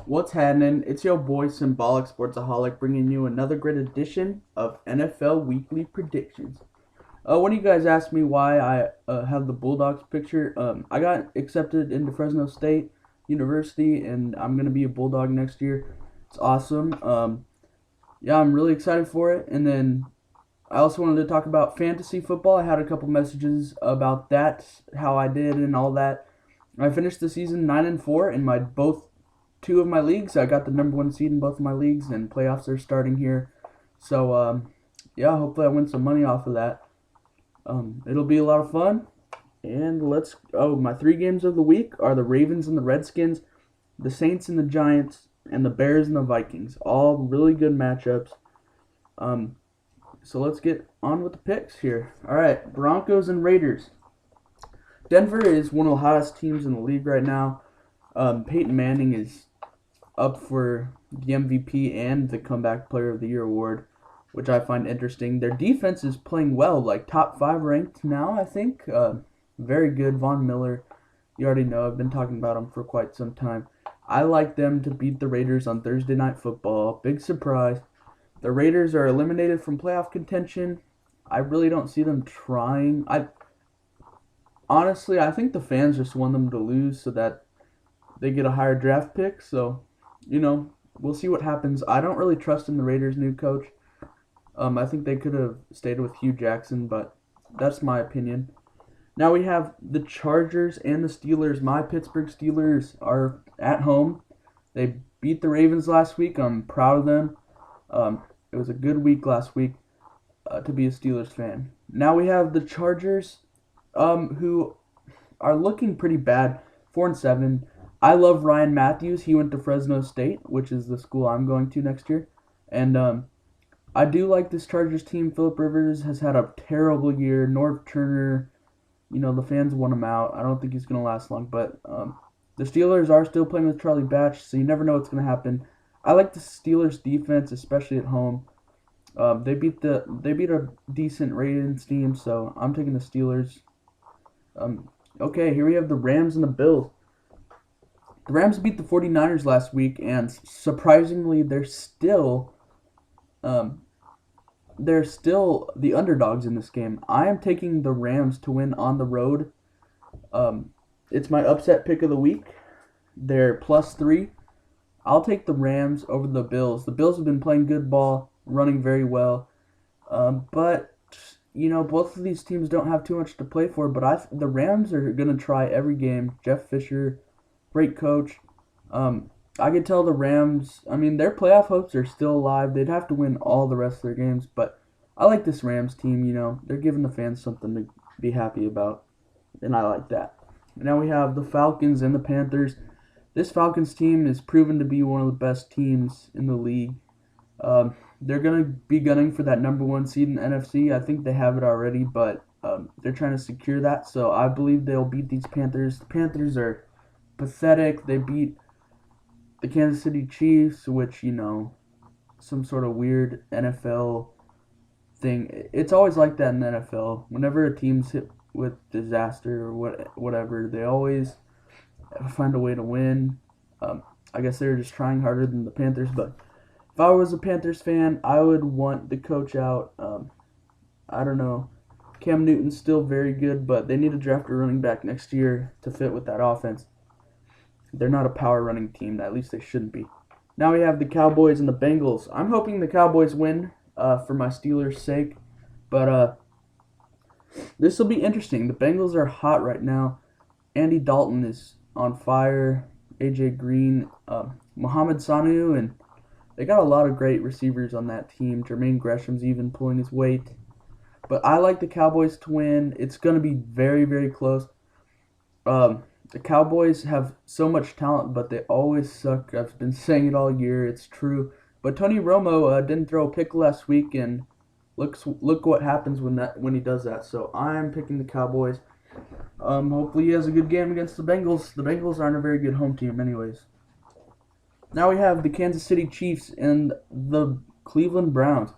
What's happening? It's your boy SymbolicSportsaholic bringing you another great edition of NFL Weekly Predictions. One of you guys asked me why I have the Bulldogs picture. I got accepted into Fresno State University, and I'm gonna be a Bulldog next year. It's awesome. Yeah, I'm really excited for it. And then I also wanted to talk about fantasy football. I had a couple messages about that, how I did, and all that. I finished the season 9-4 in my both two of my leagues. I got the number one seed in both of my leagues, and playoffs are starting here. So yeah, hopefully I win some money off of that. It'll be a lot of fun. And my three games of the week are the Ravens and the Redskins, the Saints and the Giants, and the Bears and the Vikings. All really good matchups. So let's get on with the picks here. All right, Broncos and Raiders. Denver is one of the hottest teams in the league right now. Peyton Manning is up for the MVP and the Comeback Player of the Year award, which I find interesting. Their defense is playing well, like top 5 ranked now, I think. Very good. Von Miller, you already know, I've been talking about him for quite some time. I like them to beat the Raiders on Thursday Night Football. Big surprise. The Raiders are eliminated from playoff contention. I really don't see them trying. Honestly, I think the fans just want them to lose so that they get a higher draft pick. So, we'll see what happens. I don't really trust in the Raiders' new coach. I think they could have stayed with Hugh Jackson, but that's my opinion. Now we have the Chargers and the Steelers. My Pittsburgh Steelers are at home. They beat the Ravens last week. I'm proud of them. It was a good week last week to be a Steelers fan. Now we have the Chargers, who are looking pretty bad, 4-7. I love Ryan Matthews. He went to Fresno State, which is the school I'm going to next year. And I do like this Chargers team. Phillip Rivers has had a terrible year. Norv Turner, the fans want him out. I don't think he's going to last long. But the Steelers are still playing with Charlie Batch, so you never know what's going to happen. I like the Steelers defense, especially at home. They beat a decent Ravens team, so I'm taking the Steelers. Okay, here we have the Rams and the Bills. The Rams beat the 49ers last week, and surprisingly, they're still the underdogs in this game. I am taking the Rams to win on the road. It's my upset pick of the week. They're +3. I'll take the Rams over the Bills. The Bills have been playing good ball, running very well. But both of these teams don't have too much to play for. But the Rams are going to try every game. Jeff Fisher, great coach. I could tell the Rams, their playoff hopes are still alive. They'd have to win all the rest of their games. But I like this Rams team, They're giving the fans something to be happy about. And I like that. Now we have the Falcons and the Panthers. This Falcons team is proven to be one of the best teams in the league. They're going to be gunning for that number 1 seed in the NFC. I think they have it already, but they're trying to secure that. So I believe they'll beat these Panthers. The Panthers are pathetic. They beat the Kansas City Chiefs, which, some sort of weird NFL thing. It's always like that in the NFL. Whenever a team's hit with disaster or whatever, they always find a way to win. I guess they're just trying harder than the Panthers, but if I was a Panthers fan, I would want the coach out. I don't know. Cam Newton's still very good, but they need to draft a running back next year to fit with that offense. They're not a power running team. At least they shouldn't be. Now we have the Cowboys and the Bengals. I'm hoping the Cowboys win for my Steelers' sake, but this will be interesting. The Bengals are hot right now. Andy Dalton is on fire. A.J. Green, Mohamed Sanu, and they got a lot of great receivers on that team. Jermaine Gresham's even pulling his weight. But I like the Cowboys to win. It's going to be very, very close. The Cowboys have so much talent, but they always suck. I've been saying it all year. It's true. But Tony Romo didn't throw a pick last week, and look what happens when he does that. So I'm picking the Cowboys. Hopefully he has a good game against the Bengals. The Bengals aren't a very good home team anyways. Now we have the Kansas City Chiefs and the Cleveland Browns.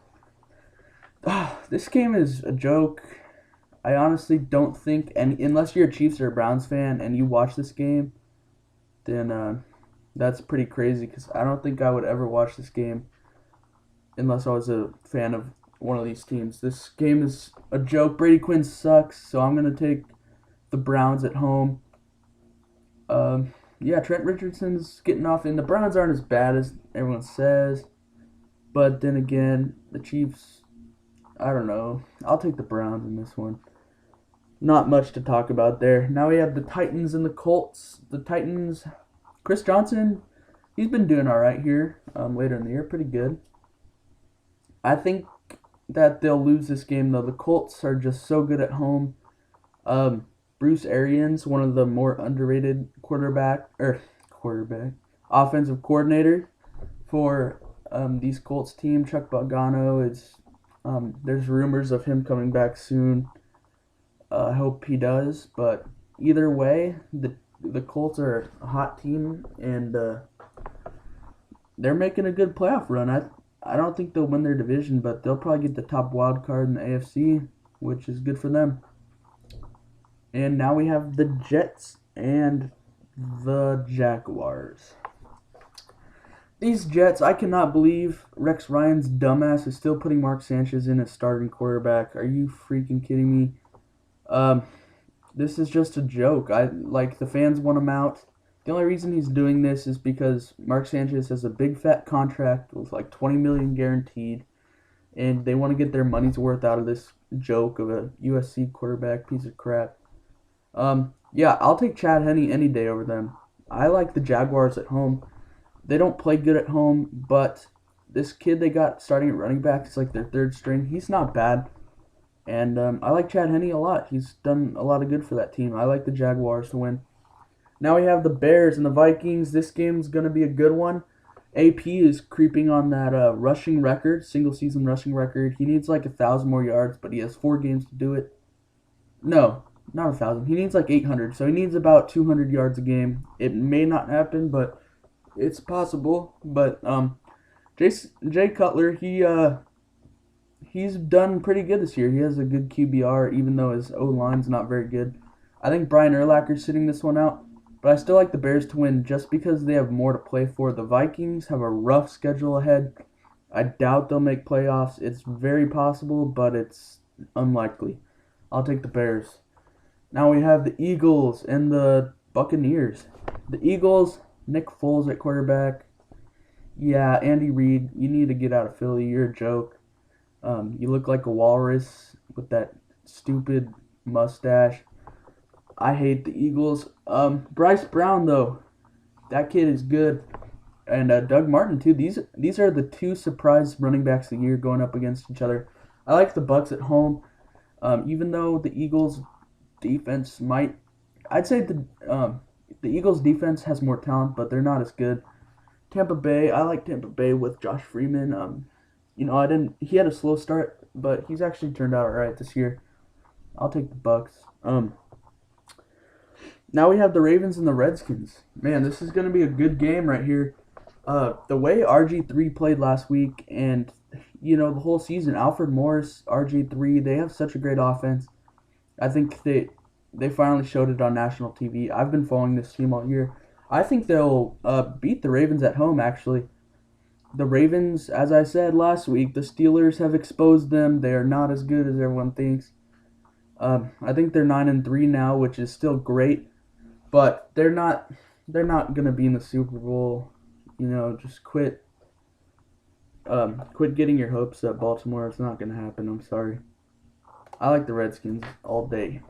This game is a joke. I honestly don't think, and unless you're a Chiefs or a Browns fan and you watch this game, then That's pretty crazy because I don't think I would ever watch this game unless I was a fan of one of these teams. This game is a joke. Brady Quinn sucks, so I'm going to take the Browns at home. Yeah, Trent Richardson's getting off, and the Browns aren't as bad as everyone says. But then again, the Chiefs, I don't know. I'll take the Browns in this one. Not much to talk about there. Now we have the Titans and the Colts. The Titans, Chris Johnson, he's been doing all right here later in the year. Pretty good. I think that they'll lose this game, though. The Colts are just so good at home. Bruce Arians, one of the more underrated offensive coordinator for these Colts team. Chuck Pagano is. There's rumors of him coming back soon. I hope he does, but either way, the Colts are a hot team, and they're making a good playoff run. I don't think they'll win their division, but they'll probably get the top wild card in the AFC, which is good for them. And now we have the Jets and the Jaguars. These Jets, I cannot believe Rex Ryan's dumbass is still putting Mark Sanchez in as starting quarterback. Are you freaking kidding me? This is just a joke. The fans want him out. The only reason he's doing this is because Mark Sanchez has a big fat contract with like $20 million guaranteed, and they want to get their money's worth out of this joke of a USC quarterback piece of crap. Yeah, I'll take Chad Henne any day over them. I like the Jaguars at home. They don't play good at home, but this kid they got starting at running back is like their third string. He's not bad. And I like Chad Henne a lot. He's done a lot of good for that team. I like the Jaguars to win. Now we have the Bears and the Vikings. This game's going to be a good one. AP is creeping on that rushing record, single-season rushing record. He needs like 1,000 more yards, but he has 4 games to do it. No, not 1,000. He needs like 800, so he needs about 200 yards a game. It may not happen, but it's possible. But Jay Cutler, he's done pretty good this year. He has a good QBR, even though his O-line's not very good. I think Brian Urlacher's sitting this one out, but I still like the Bears to win just because they have more to play for. The Vikings have a rough schedule ahead. I doubt they'll make playoffs. It's very possible, but it's unlikely. I'll take the Bears. Now we have the Eagles and the Buccaneers. The Eagles, Nick Foles at quarterback. Yeah, Andy Reid, you need to get out of Philly. You're a joke. You look like a walrus with that stupid mustache. I hate the Eagles. Bryce Brown, though, that kid is good. And Doug Martin, too. These are the 2 surprise running backs of the year going up against each other. I like the Bucs at home. Even though the Eagles' defense I'd say the Eagles' defense has more talent, but they're not as good. Tampa Bay, I like Tampa Bay with Josh Freeman. He had a slow start, but he's actually turned out alright this year. I'll take the Bucs. Now we have the Ravens and the Redskins. Man, this is going to be a good game right here. The way RG3 played last week and, the whole season, Alfred Morris, RG3, they have such a great offense. I think they finally showed it on national TV. I've been following this team all year. I think they'll beat the Ravens at home, actually. The Ravens, as I said last week, the Steelers have exposed them. They are not as good as everyone thinks. I think they're 9-3 now, which is still great, but they're not gonna be in the Super Bowl. Just quit getting your hopes up, Baltimore. It's not gonna happen. I'm sorry. I like the Redskins all day.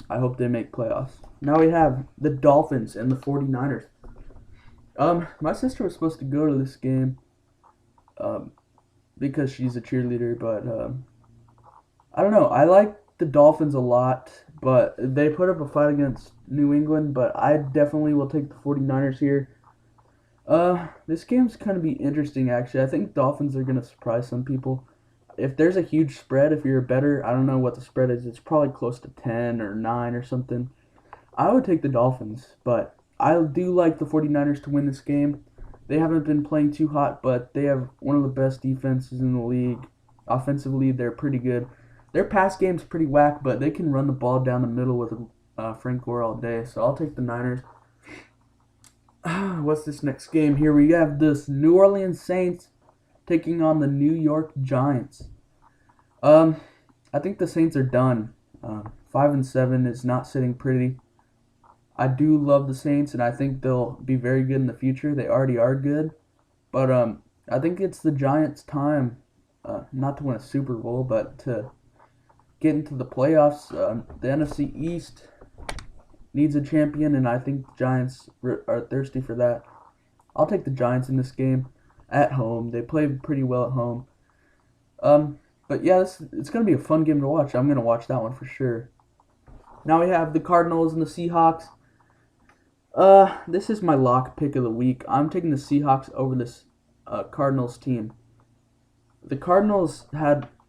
I hope they make playoffs. Now we have the Dolphins and the 49ers. My sister was supposed to go to this game because she's a cheerleader, but I don't know. I like the Dolphins a lot, but they put up a fight against New England, but I definitely will take the 49ers here. This game's going to be interesting, actually. I think Dolphins are going to surprise some people. If there's a huge spread, if you're a bettor, I don't know what the spread is. It's probably close to 10 or 9 or something. I would take the Dolphins, but I do like the 49ers to win this game. They haven't been playing too hot, but they have one of the best defenses in the league. Offensively, they're pretty good. Their pass game's pretty whack, but they can run the ball down the middle with Frank Gore all day, so I'll take the Niners. What's this next game? Here we have this New Orleans Saints taking on the New York Giants. I think the Saints are done. 5-7 is not sitting pretty. I do love the Saints, and I think they'll be very good in the future. They already are good, but I think it's the Giants' time, not to win a Super Bowl, but to get into the playoffs. The NFC East needs a champion, and I think the Giants are thirsty for that. I'll take the Giants in this game at home. They play pretty well at home. But yeah, it's going to be a fun game to watch. I'm going to watch that one for sure. Now we have the Cardinals and the Seahawks. This is my lock pick of the week. I'm taking the Seahawks over this Cardinals team. The Cardinals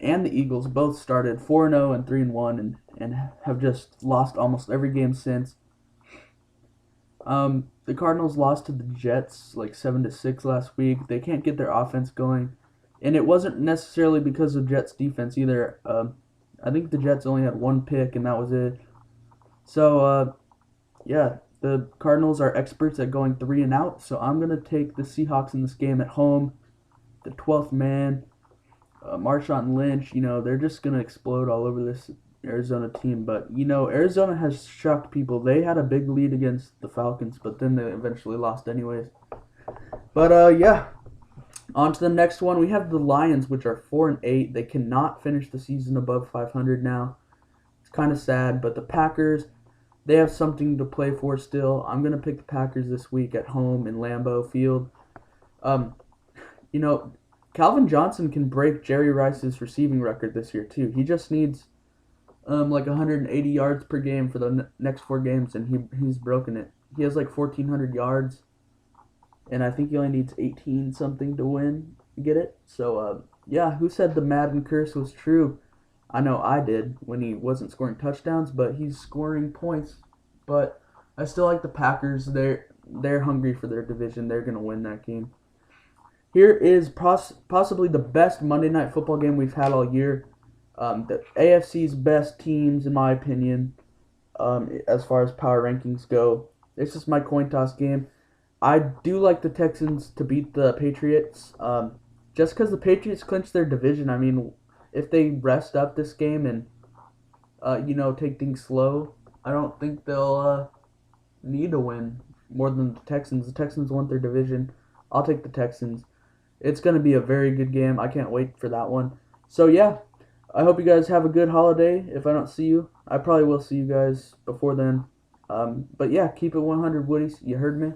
and the Eagles both started 4-0 and 3-1 and have just lost almost every game since. The Cardinals lost to the Jets like 7-6 last week. They can't get their offense going, and it wasn't necessarily because of Jets defense either. I think the Jets only had one pick and that was it. So yeah, the Cardinals are experts at going 3 and out. So I'm gonna take the Seahawks in this game at home. The 12th man, Marshawn Lynch. They're just gonna explode all over this Arizona team. But Arizona has shocked people. They had a big lead against the Falcons, but then they eventually lost anyways. But yeah, on to the next one. We have the Lions, which are 4-8. They cannot finish the season above 500 now. It's kind of sad, but the Packers, they have something to play for still. I'm gonna pick the Packers this week at home in Lambeau Field. Calvin Johnson can break Jerry Rice's receiving record this year too. He just needs like 180 yards per game for the next 4 games, and he's broken it. He has like 1,400 yards, and I think he only needs 18 something to get it. So yeah, who said the Madden curse was true? I know I did when he wasn't scoring touchdowns, but he's scoring points. But I still like the Packers. They're hungry for their division. They're gonna win that game. Here is possibly the best Monday Night Football game we've had all year. The AFC's best teams, in my opinion, as far as power rankings go. This is my coin toss game. I do like the Texans to beat the Patriots, just because the Patriots clinched their division. I mean, if they rest up this game and take things slow, I don't think they'll need to win more than the Texans. The Texans won their division. I'll take the Texans. It's going to be a very good game. I can't wait for that one. So yeah, I hope you guys have a good holiday. If I don't see you, I probably will see you guys before then. But yeah, keep it 100, Woodies. You heard me.